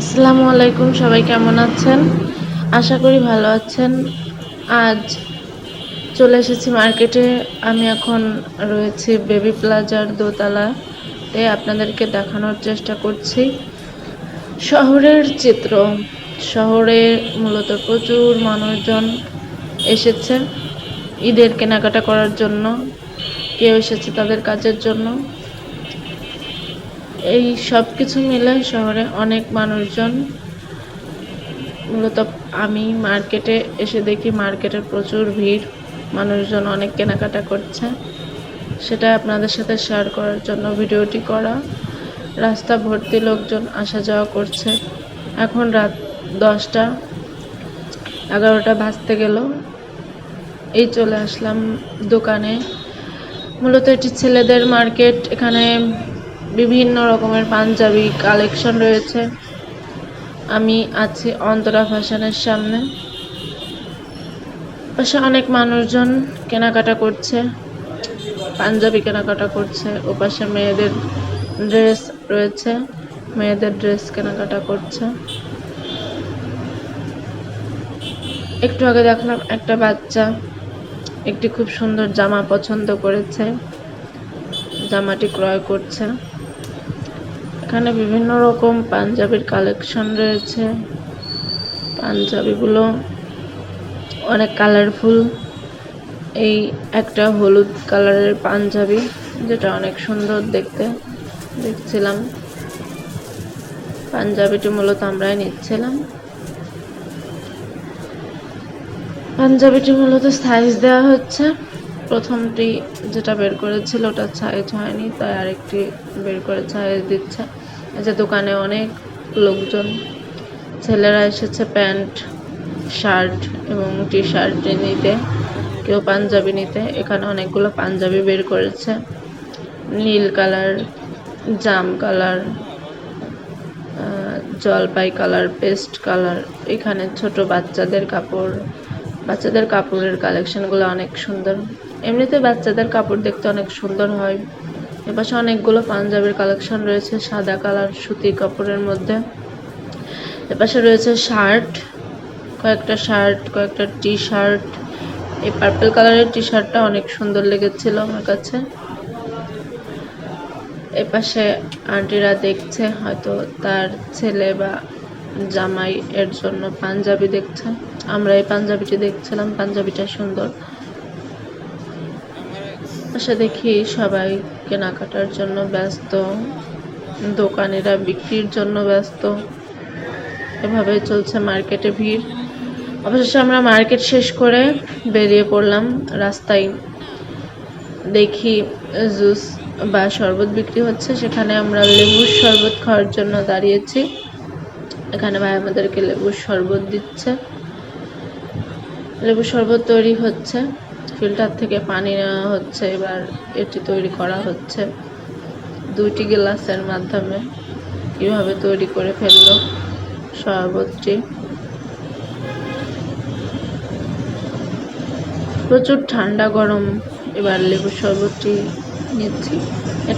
আসসালামু আলাইকুম, সবাই কেমন আছেন? আশা করি ভালো আছেন। আজ চলে এসেছি মার্কেটে। আমি এখন রয়েছি বেবি প্লাজার দোতলাতে। আপনাদেরকে দেখানোর চেষ্টা করছি শহরের চিত্র। শহরে মূলত প্রচুর মানুষজন এসেছে ঈদের কেনাকাটা করার জন্য, কেউ এসেছে তাদের কাজের জন্য। এই সব কিছু মিলে শহরে অনেক মানুষজন। মূলত আমি মার্কেটে এসে দেখি মার্কেটের প্রচুর ভিড়, মানুষজন অনেক কেনাকাটা করছে। সেটা আপনাদের সাথে শেয়ার করার জন্য ভিডিওটি করা। রাস্তা ভর্তি লোকজন আসা যাওয়া করছে। এখন রাত 10টা 11টা বাজতে গেল। এই চলে আসলাম দোকানে। মূলত এটি ছেলেদের মার্কেট। এখানে বিভিন্ন রকমের পাঞ্জাবি কালেকশন রয়েছে। আমি আছি অন্তরা ফ্যাশনের সামনে। পাশে অনেক মানুষজন কেনাকাটা করছে, পাঞ্জাবি কেনাকাটা করছে। ওপাশে মেয়েদের ড্রেস রয়েছে, মেয়েদের ড্রেস কেনাকাটা করছে। একটু আগে দেখলাম একটা বাচ্চা একটি খুব সুন্দর জামা পছন্দ করেছে, জামাটি ক্রয় করছে। এখানে বিভিন্ন রকম পাঞ্জাবির কালেকশন রয়েছে। পাঞ্জাবিগুলো অনেক কালারফুল। এই একটা হলুদ কালারের পাঞ্জাবি, যেটা অনেক সুন্দর দেখতে। দেখছিলাম পাঞ্জাবিটি মূলত আমরাই নিচ্ছিলাম। পাঞ্জাবিটি মূলত সাইজ দেওয়া হচ্ছে। প্রথমটি যেটা বের করেছিল ওটা সাইজ হয়নি, তাই আরেকটি বের করে সাইজ দিচ্ছে। এই যে দোকানে অনেক লোকজন, ছেলেরা এসেছে প্যান্ট, শার্ট এবং টি শার্ট নিতে, কেউ পাঞ্জাবি নিতে। এখানে অনেকগুলো পাঞ্জাবি বের করেছে, নীল কালার, জাম কালার, জলপাই কালার, পেস্ট কালার। এখানে ছোট বাচ্চাদের কাপড়, বাচ্চাদের কাপড়ের কালেকশনগুলো অনেক সুন্দর। এমনিতে বাচ্চাদের কাপড় দেখতে অনেক সুন্দর হয়। এপাশে অনেকগুলো পাঞ্জাবির কালেকশন রয়েছে সাদা কালার সুতি কাপড়ের মধ্যে। এপাশে রয়েছে শার্ট, কয়েকটা টি শার্ট। এই পার্পল কালারের টি শার্টটা অনেক সুন্দর লেগেছিল আমার কাছে। এপাশে আন্টিরা দেখছে, হয়তো তার ছেলে বা জামাই এর জন্য পাঞ্জাবি দেখছে। আমরা এই পাঞ্জাবিটি দেখছিলাম, পাঞ্জাবিটা সুন্দর। পাশে দেখি সবাই কেনাকাটার জন্য ব্যস্ত, দোকানিরা বিক্রির জন্য ব্যস্ত। এভাবে চলছে মার্কেটে ভিড়। অবশেষে আমরা মার্কেট শেষ করে বেরিয়ে পড়লাম রাস্তায়। দেখি জুস বা শরবত বিক্রি হচ্ছে, সেখানে আমরা লেবুর শরবত খাওয়ার জন্য দাঁড়িয়েছি। এখানে ভাই আমাদেরকে লেবুর শরবত দিচ্ছে। লেবুর শরবত তৈরি হচ্ছে, ফিল্টার থেকে পানি নেওয়া হচ্ছে, এবার এটি তৈরি করা হচ্ছে। 2টি গ্লাসের মাধ্যমে কিভাবে তৈরি করে ফেললো শরবতটি। প্রচুর ঠান্ডা গরম। এবার লেবুর শরবতটি নিচ্ছি। এটা